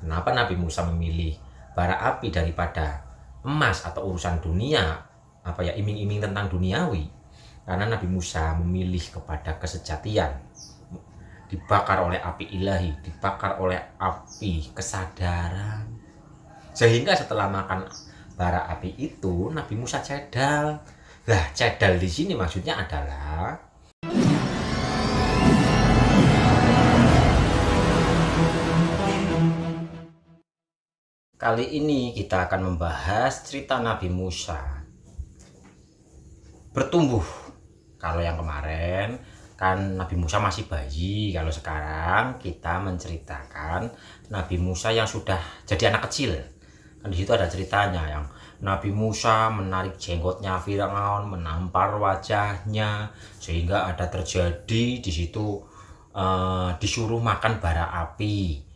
Kenapa Nabi Musa memilih bara api daripada emas atau urusan dunia, iming-iming tentang duniawi? Karena Nabi Musa memilih kepada kesejatian, dibakar oleh api ilahi, dibakar oleh api kesadaran. Sehingga setelah makan bara api itu, Nabi Musa cedal. Lah, cedal di sini maksudnya adalah kali ini kita akan membahas cerita Nabi Musa bertumbuh. Kalau yang kemarin kan Nabi Musa masih bayi, kalau sekarang kita menceritakan Nabi Musa yang sudah jadi anak kecil. Kan di situ ada ceritanya yang Nabi Musa menarik jenggotnya Firaun, menampar wajahnya sehingga ada terjadi di situ disuruh makan bara api.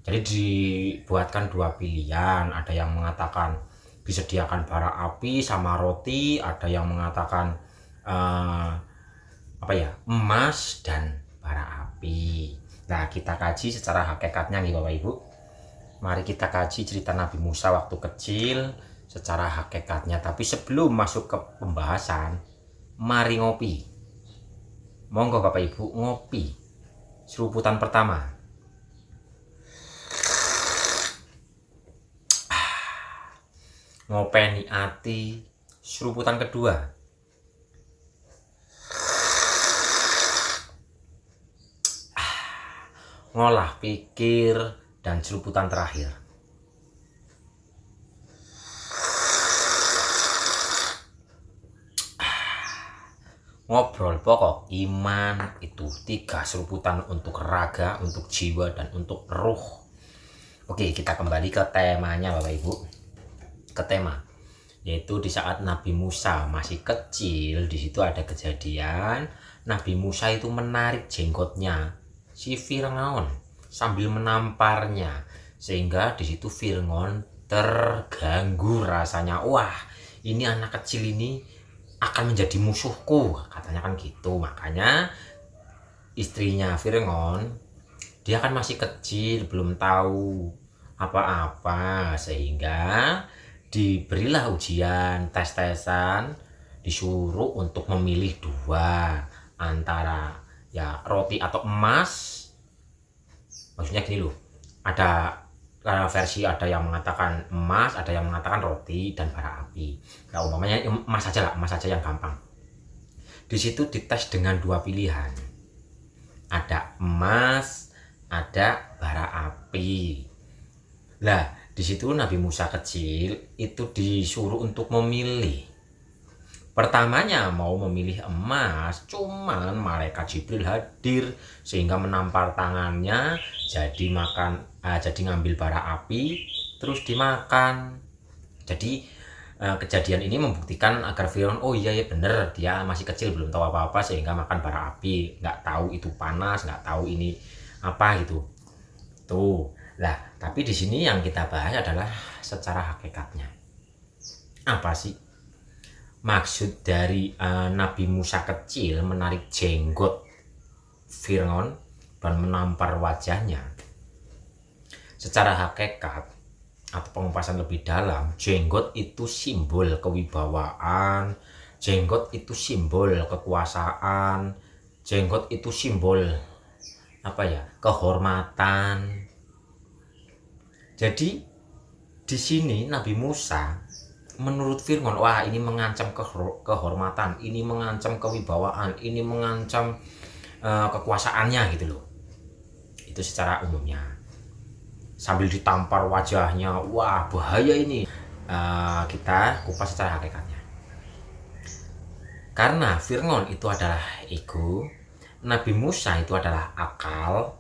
Jadi dibuatkan dua pilihan, ada yang mengatakan disediakan bara api sama roti, ada yang mengatakan emas dan bara api. Nah, kita kaji secara hakikatnya nih Bapak Ibu. Mari kita kaji cerita Nabi Musa waktu kecil secara hakikatnya. Tapi sebelum masuk ke pembahasan, mari ngopi. Monggo Bapak Ibu ngopi. Seruputan pertama. Ngopeni ati. Seruputan kedua. Ngolah pikir. Dan seruputan terakhir. Ngobrol pokok iman. Itu 3 seruputan untuk raga, untuk jiwa, dan untuk ruh. Oke, kita kembali ke temanya Bapak Ibu. Ke tema, yaitu di saat Nabi Musa masih kecil, di situ ada kejadian Nabi Musa itu menarik jenggotnya si Firaun sambil menamparnya, sehingga di situ Firaun terganggu rasanya. Wah, ini anak kecil ini akan menjadi musuhku, katanya kan gitu. Makanya istrinya Firaun, dia kan masih kecil, belum tahu apa-apa, sehingga diberilah ujian, tes-tesan, disuruh untuk memilih 2 antara ya roti atau emas. Maksudnya gini loh, ada versi, ada yang mengatakan emas, ada yang mengatakan roti dan bara api. Nah, umpamanya emas saja lah, emas saja yang gampang. Di situ dites dengan 2 pilihan. Ada emas, ada bara api. Lah, di situ Nabi Musa kecil itu disuruh untuk memilih. Pertamanya mau memilih emas, cuman malaikat Jibril hadir sehingga menampar tangannya, jadi ngambil bara api terus dimakan. Jadi kejadian ini membuktikan agar Firaun, oh iya ya bener, dia masih kecil belum tahu apa-apa sehingga makan bara api, nggak tahu itu panas, nggak tahu ini apa gitu. Tuh. Lah, tapi di sini yang kita bahas adalah secara hakikatnya. Apa sih maksud dari Nabi Musa kecil menarik jenggot Firaun dan menampar wajahnya? Secara hakikat atau pengupasan lebih dalam, jenggot itu simbol kewibawaan, jenggot itu simbol kekuasaan, jenggot itu simbol kehormatan. Jadi di sini Nabi Musa menurut Firaun, wah ini mengancam kehormatan, ini mengancam kewibawaan, ini mengancam kekuasaannya gitu loh. Itu secara umumnya. Sambil ditampar wajahnya, wah bahaya ini. Kita kupas secara hakikatnya. Karena Firaun itu adalah ego, Nabi Musa itu adalah akal.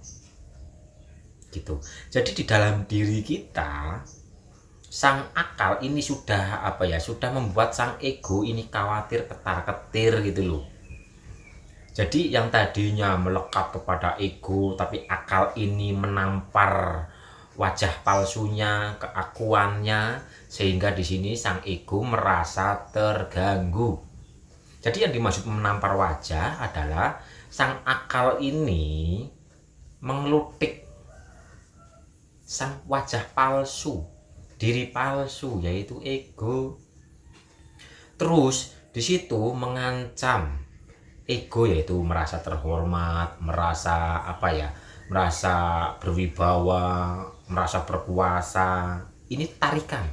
Gitu. Jadi di dalam diri kita sang akal ini sudah sudah membuat sang ego ini khawatir, ketar-ketir gitu loh. Jadi yang tadinya melekat kepada ego, tapi akal ini menampar wajah palsunya, keakuannya, sehingga di sini sang ego merasa terganggu. Jadi yang dimaksud menampar wajah adalah sang akal ini mengelutik sang wajah palsu, diri palsu, yaitu ego. Terus di situ mengancam ego, yaitu merasa terhormat, merasa merasa berwibawa, merasa berkuasa. Ini tarikan.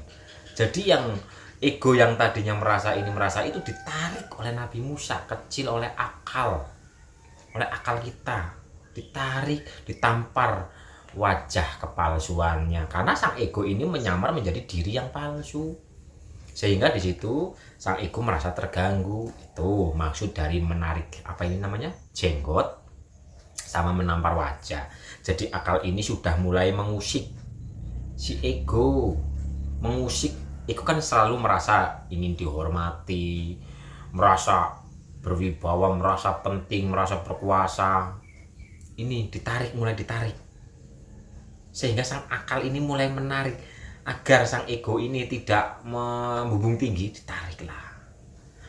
Jadi yang ego yang tadinya merasa ini merasa itu ditarik oleh Nabi Musa kecil, oleh akal kita, ditarik, ditampar wajah kepalsuannya, karena sang ego ini menyamar menjadi diri yang palsu. Sehingga di situ sang ego merasa terganggu. Itu maksud dari menarik jenggot sama menampar wajah. Jadi akal ini sudah mulai mengusik si ego. Ego kan selalu merasa ingin dihormati, merasa berwibawa, merasa penting, merasa berkuasa. Ini mulai ditarik. Sehingga sang akal ini mulai menarik. Agar sang ego ini tidak membumbung tinggi, ditariklah.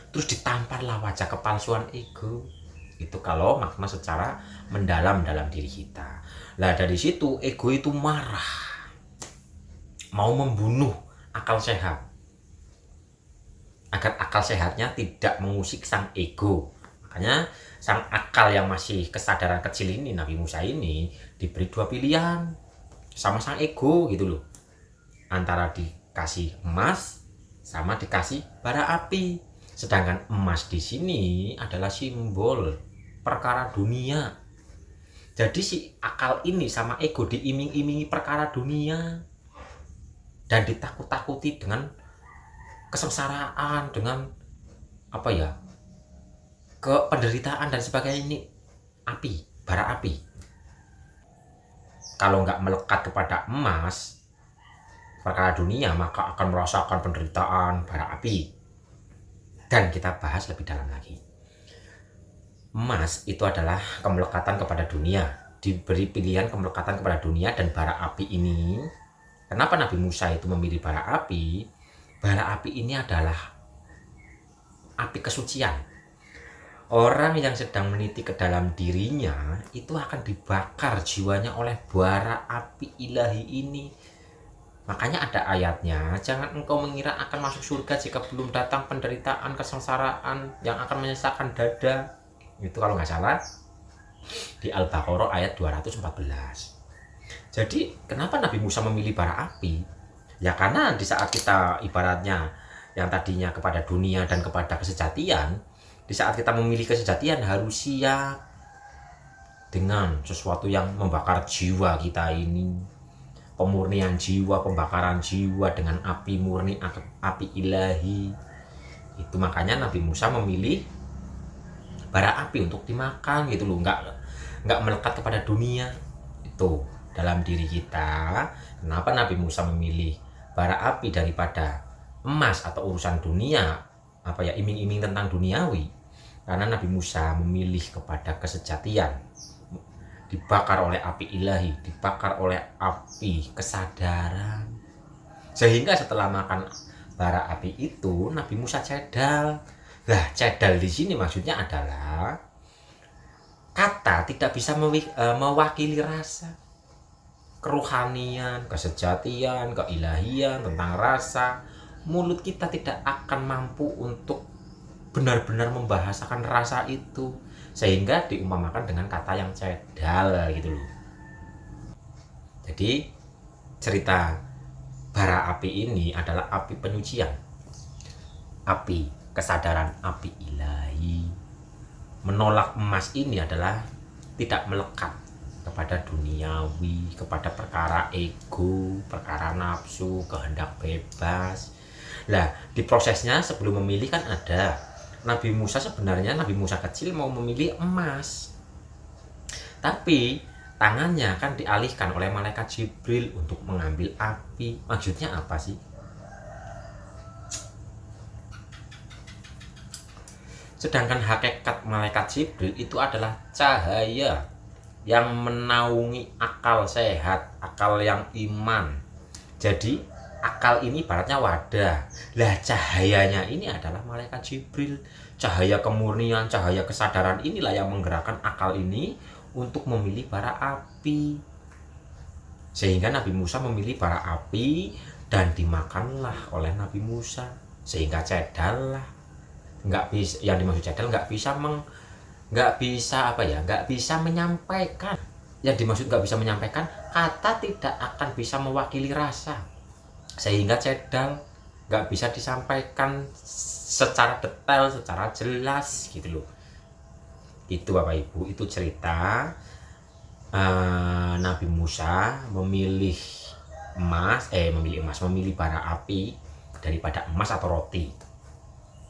Terus ditamparlah wajah kepalsuan ego. Itu kalau makna secara mendalam dalam diri kita. Lah dari situ ego itu marah, mau membunuh akal sehat. Agar akal sehatnya tidak mengusik sang ego. Makanya sang akal yang masih kesadaran kecil ini, Nabi Musa ini, diberi dua pilihan sama sang ego gitu loh. Antara dikasih emas sama dikasih bara api. Sedangkan emas di sini adalah simbol perkara dunia. Jadi si akal ini sama ego diiming-imingi perkara dunia dan ditakut-takuti dengan kesengsaraan, dengan penderitaan dan sebagainya. Ini api, bara api. Kalau nggak melekat kepada emas, perkara dunia, maka akan merasakan penderitaan, bara api. Dan kita bahas lebih dalam lagi. Emas itu adalah kemelekatan kepada dunia. Diberi pilihan kemelekatan kepada dunia dan bara api ini. Kenapa Nabi Musa itu memilih bara api? Bara api ini adalah api kesucian. Orang yang sedang meniti ke dalam dirinya itu akan dibakar jiwanya oleh bara api ilahi ini. Makanya ada ayatnya, jangan engkau mengira akan masuk surga jika belum datang penderitaan, kesengsaraan yang akan menyesakkan dada. Itu kalau nggak salah di Al-Baqarah ayat 214. Jadi kenapa Nabi Musa memilih bara api? Ya karena di saat kita ibaratnya yang tadinya kepada dunia dan kepada kesejatian, di saat kita memilih kesejatian harus siap dengan sesuatu yang membakar jiwa kita ini. Pemurnian jiwa, pembakaran jiwa dengan api murni, api ilahi. Itu makanya Nabi Musa memilih bara api untuk dimakan gitu loh, nggak melekat kepada dunia. Itu dalam diri kita. Kenapa Nabi Musa memilih bara api daripada emas atau urusan dunia, iming-iming tentang duniawi? Karena Nabi Musa memilih kepada kesejatian, dibakar oleh api ilahi, dibakar oleh api kesadaran. Sehingga setelah makan bara api itu, Nabi Musa cedal. Lah, cedal di sini maksudnya adalah kata tidak bisa mewakili rasa, keruhanian, kesejatian, keilahian, tentang rasa. Mulut kita tidak akan mampu untuk benar-benar membahasakan rasa itu. Sehingga diumpamakan dengan kata yang cedal gitu loh. Jadi cerita bara api ini adalah api penyucian, api kesadaran, api ilahi. Menolak emas ini adalah tidak melekat kepada duniawi, kepada perkara ego, perkara nafsu, kehendak bebas. Lah di prosesnya sebelum memilih kan ada Nabi Musa kecil mau memilih emas, tapi tangannya kan dialihkan oleh malaikat Jibril untuk mengambil api. Maksudnya apa sih? Sedangkan hakikat malaikat Jibril itu adalah cahaya yang menaungi akal sehat, akal yang iman. Jadi akal ini ibaratnya wadah. Lah cahayanya ini adalah malaikat Jibril. Cahaya kemurnian, cahaya kesadaran inilah yang menggerakkan akal ini untuk memilih bara api. Sehingga Nabi Musa memilih bara api dan dimakanlah oleh Nabi Musa. Sehingga cedal lah, nggak bisa, yang dimaksud cedal nggak bisa menyampaikan. Yang dimaksud nggak bisa menyampaikan, kata tidak akan bisa mewakili rasa. Sehingga cedal nggak bisa disampaikan secara detail, secara jelas gitu loh. Itu Bapak Ibu, itu cerita Nabi Musa memilih bara api daripada emas atau roti.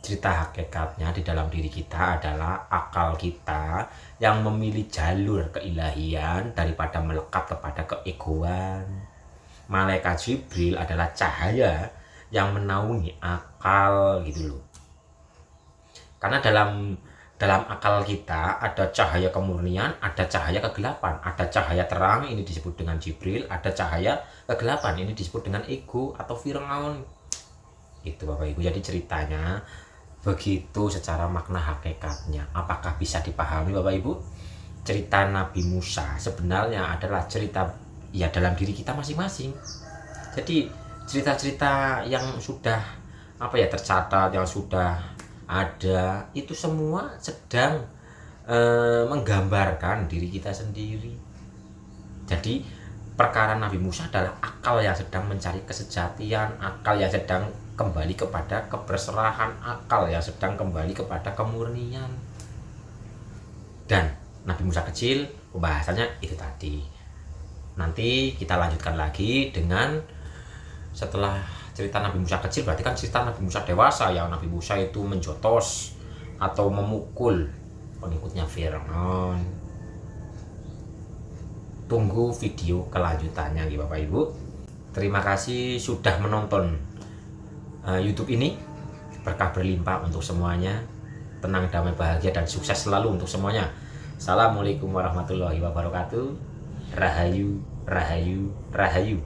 Cerita hakikatnya di dalam diri kita adalah akal kita yang memilih jalur keilahian daripada melekat kepada keegoan. Malaikat Jibril adalah cahaya yang menaungi akal gitu loh. Karena dalam akal kita ada cahaya kemurnian, ada cahaya kegelapan, ada cahaya terang, ini disebut dengan Jibril, ada cahaya kegelapan, ini disebut dengan ego atau Fir'aun. Itu Bapak Ibu, jadi ceritanya begitu secara makna hakikatnya. Apakah bisa dipahami Bapak Ibu? Cerita Nabi Musa sebenarnya adalah cerita ya dalam diri kita masing-masing. Jadi cerita-cerita yang sudah tercatat, yang sudah ada, itu semua sedang menggambarkan diri kita sendiri. Jadi perkara Nabi Musa adalah akal yang sedang mencari kesejatian, akal yang sedang kembali kepada keberserahan, akal yang sedang kembali kepada kemurnian. Dan Nabi Musa kecil, pembahasannya itu tadi. Nanti kita lanjutkan lagi dengan setelah cerita Nabi Musa kecil, berarti kan cerita Nabi Musa dewasa, yang Nabi Musa itu menjotos atau memukul pengikutnya Fir'aun. Tunggu video kelanjutannya ya Bapak Ibu. Terima kasih sudah menonton YouTube ini. Berkah berlimpah untuk semuanya. Tenang, damai, bahagia, dan sukses selalu untuk semuanya. Assalamualaikum warahmatullahi wabarakatuh. Rahayu, rahayu, rahayu.